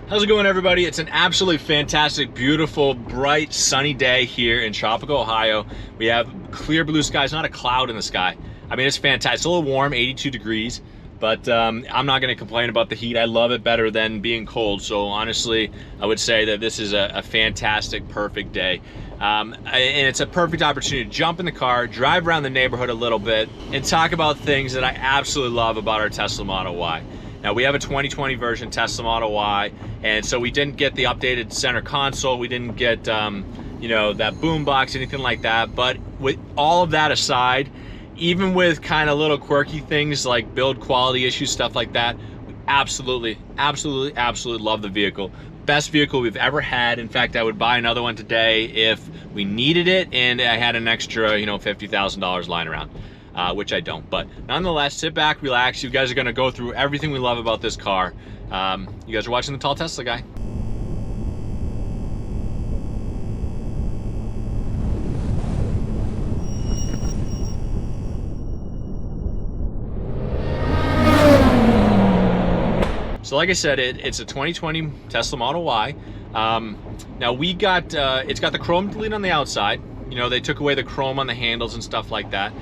How's it going, everybody? It's an absolutely fantastic, beautiful, bright, sunny day here in tropical Ohio. We have clear blue skies, not a cloud in the sky. I mean, it's fantastic. It's a little warm, 82 degrees, but I'm not going to complain about the heat. I love it better than being cold. So honestly, I would say that this is a fantastic, perfect day. And it's a perfect opportunity to jump in the car, drive around the neighborhood a little bit, and talk about things that I absolutely love about our Tesla Model Y. Now, we have a 2020 version Tesla Model Y, and so we didn't get the updated center console. We didn't get, you know, that boom box, anything like that. But with all of that aside, even with kind of little quirky things like build quality issues, stuff like that, we absolutely love the vehicle. Best vehicle we've ever had. In fact, I would buy another one today if we needed it and I had an extra, you know, $50,000 lying around. Which I don't, but nonetheless, sit back, relax. You guys are gonna go through everything we love about this car. You guys are watching The Tall Tesla Guy. So like I said, it's a 2020 Tesla Model Y. Now we got, it's got the chrome delete on the outside. You know, they took away the chrome on the handles and stuff like that.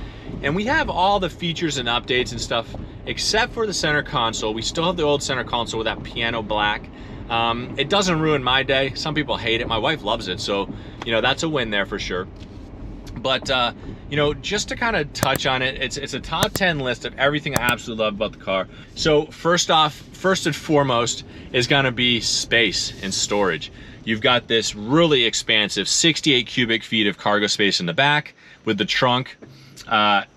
And we have all the features and updates and stuff, except for the center console. We still have the old center console with that piano black. It doesn't ruin my day. Some people hate it. My wife loves it. So, you know, that's a win there for sure. But, you know, just to kind of touch on it, it's a top 10 list of everything I absolutely love about the car. So first and foremost is going to be space and storage. You've got this really expansive 68 cubic feet of cargo space in the back with the trunk,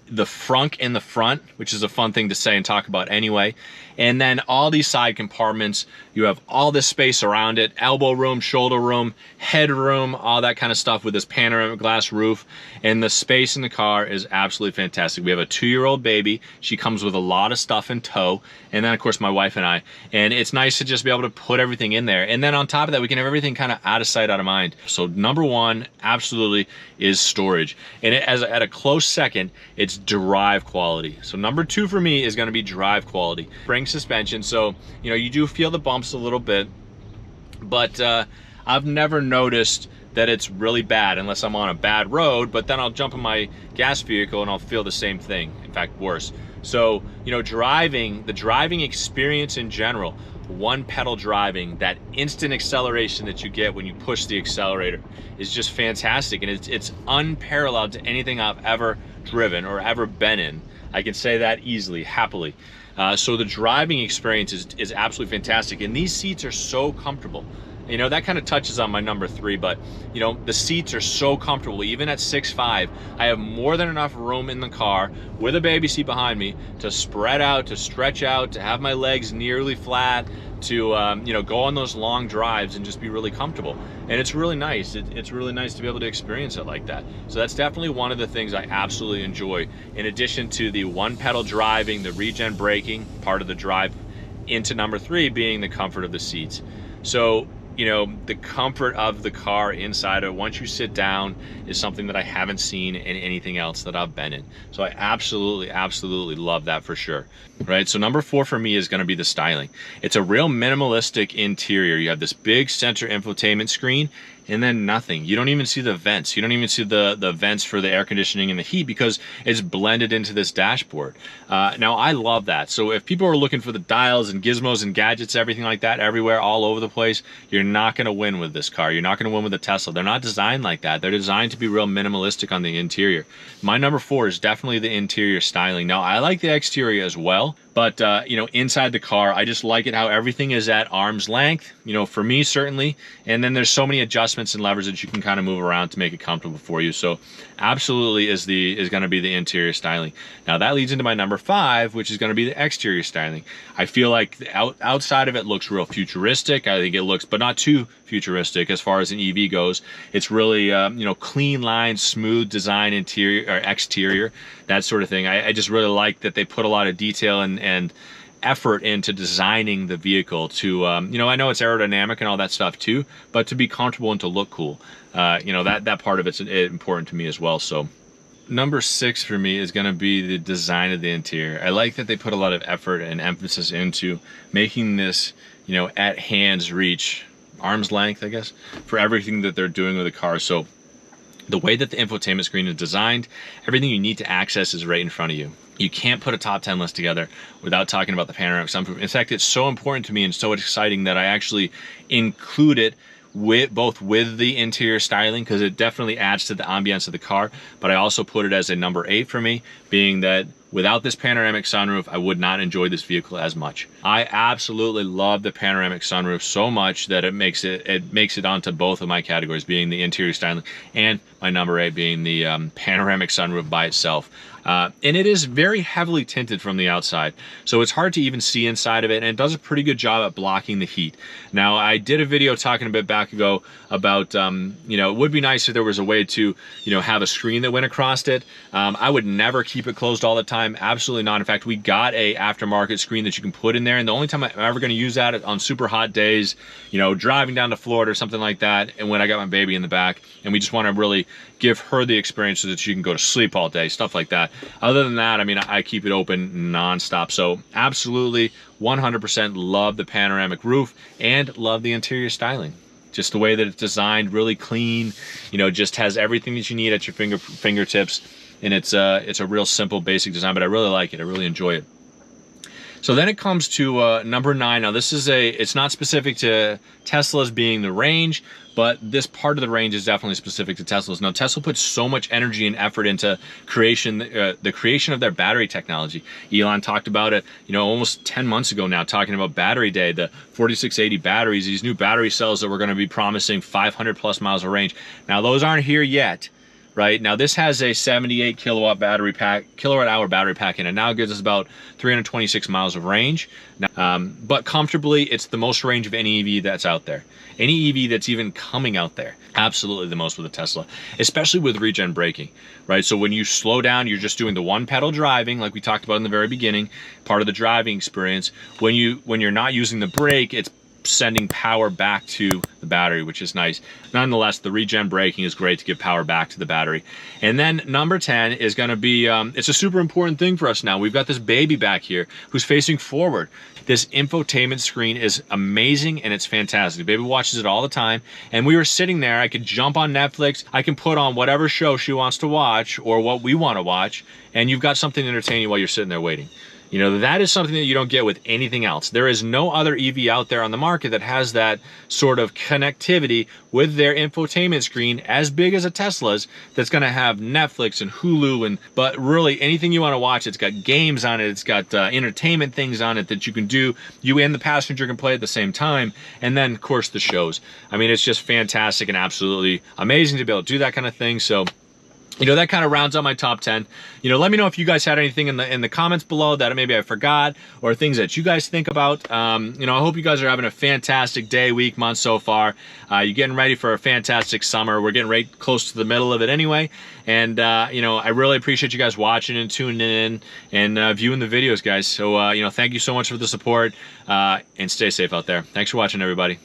the frunk in the front, which is a fun thing to say and talk about anyway. And then all these side compartments, you have all this space around it, elbow room, shoulder room, head room, all that kind of stuff with this panoramic glass roof. And the space in the car is absolutely fantastic. We have a 2-year-old baby. She comes with a lot of stuff in tow. And then of course my wife and I, and it's nice to just be able to put everything in there. And then on top of that, we can have everything kind of out of sight, out of mind. So number one, absolutely, is storage. And at a close second, it's drive quality. So number two for me is going to be drive quality. Spring suspension, so you know, you do feel the bumps a little bit, but I've never noticed that it's really bad unless I'm on a bad road, but then I'll jump in my gas vehicle and I'll feel the same thing, in fact worse. So you know, the driving experience in general, one pedal driving, that instant acceleration that you get when you push the accelerator is just fantastic, and it's unparalleled to anything I've ever driven or ever been in. I can say that easily, happily. So the driving experience is absolutely fantastic, and these seats are so comfortable. You know, that kind of touches on my number three, but you know, the seats are so comfortable. Even at 6'5", I have more than enough room in the car with a baby seat behind me to spread out, to stretch out, to have my legs nearly flat, to you know, go on those long drives and just be really comfortable. And it's really nice. It's really nice to be able to experience it like that. So that's definitely one of the things I absolutely enjoy, in addition to the one pedal driving, the regen braking part of the drive, into number three being the comfort of the seats. So you know, the comfort of the car inside of it, once you sit down, is something that I haven't seen in anything else that I've been in. So I absolutely love that for sure. Right, so number four for me is going to be the styling. It's a real minimalistic interior. You have this big center infotainment screen, and then nothing. You don't even see the vents. You don't even see the vents for the air conditioning and the heat, because it's blended into this dashboard. Now I love that. So if people are looking for the dials and gizmos and gadgets, everything like that, everywhere, all over the place, you're not going to win with this car. You're not going to win with the Tesla. They're not designed like that. They're designed to be real minimalistic on the interior. My number four is definitely the interior styling. Now I like the exterior as well, but you know, inside the car, I just like it how everything is at arm's length, you know, for me certainly. And then there's so many adjustments and levers that you can kind of move around to make it comfortable for you. So absolutely is going to be the interior styling. Now that leads into my number five, which is going to be the exterior styling. I feel like the outside of it looks real futuristic. I think it looks, but not too futuristic as far as an EV goes. It's really you know, clean lines, smooth design, interior or exterior, that sort of thing. I just really like that they put a lot of detail and effort into designing the vehicle to you know, I know it's aerodynamic and all that stuff too, but to be comfortable and to look cool. You know, that part of it's important to me as well. So number six for me is going to be the design of the interior. I like that they put a lot of effort and emphasis into making this you know, at hand's reach, arm's length, I guess, for everything that they're doing with the car. So the way that the infotainment screen is designed, everything you need to access is right in front of you. You can't put a top 10 list together without talking about the panoramic sunroof. In fact, it's so important to me and so exciting that I actually include it with both with the interior styling, because it definitely adds to the ambiance of the car, but I also put it as a number 8 for me, being that without this panoramic sunroof, I would not enjoy this vehicle as much. I absolutely love the panoramic sunroof so much that it makes it onto both of my categories, being the interior styling and my number 8 being the panoramic sunroof by itself. And it is very heavily tinted from the outside, so it's hard to even see inside of it, and it does a pretty good job at blocking the heat. Now, I did a video talking a bit back ago about, you know, it would be nice if there was a way to, you know, have a screen that went across it. I would never keep it closed all the time, absolutely not. In fact, we got a aftermarket screen that you can put in there, and the only time I'm ever going to use that on super hot days, you know, driving down to Florida or something like that, and when I got my baby in the back, and we just want to really give her the experience so that she can go to sleep all day, stuff like that. Other than that, I mean, I keep it open nonstop. So absolutely 100% love the panoramic roof and love the interior styling. Just the way that it's designed, really clean, you know, just has everything that you need at your fingertips. And it's a real simple, basic design, but I really like it. I really enjoy it. So then it comes to number 9. Now this is it's not specific to Tesla's being the range, but this part of the range is definitely specific to Tesla's. Now Tesla puts so much energy and effort into the creation of their battery technology. Elon talked about it, you know, almost 10 months ago now, talking about Battery Day, the 4680 batteries, these new battery cells that we're going to be promising 500 plus miles of range. Now those aren't here yet. Right now, this has a 78 kilowatt hour battery pack in it. Now it gives us about 326 miles of range. But comfortably, it's the most range of any EV that's out there. Any EV that's even coming out there. Absolutely the most with a Tesla, especially with regen braking, right? So when you slow down, you're just doing the one pedal driving, like we talked about in the very beginning, part of the driving experience. When you're not using the brake, it's sending power back to the battery, which is nice. Nonetheless, the regen braking is great to give power back to the battery. And then number 10 is going to be, it's a super important thing for us now. We've got this baby back here who's facing forward. This infotainment screen is amazing and it's fantastic. The baby watches it all the time. And we were sitting there, I could jump on Netflix, I can put on whatever show she wants to watch or what we want to watch, and you've got something to entertain you while you're sitting there waiting. You know, that is something that you don't get with anything else. There is no other EV out there on the market that has that sort of connectivity with their infotainment screen as big as a Tesla's, that's going to have Netflix and Hulu, but really anything you want to watch. It's got games on it. It's got entertainment things on it that you can do. You and the passenger can play at the same time. And then, of course, the shows. I mean, it's just fantastic and absolutely amazing to be able to do that kind of thing. So, you know, that kind of rounds out my top 10. You know, let me know if you guys had anything in the comments below that maybe I forgot, or things that you guys think about. You know, I hope you guys are having a fantastic day, week, month so far. You're getting ready for a fantastic summer. We're getting right close to the middle of it anyway. And, you know, I really appreciate you guys watching and tuning in and viewing the videos, guys. So, you know, thank you so much for the support, and stay safe out there. Thanks for watching, everybody.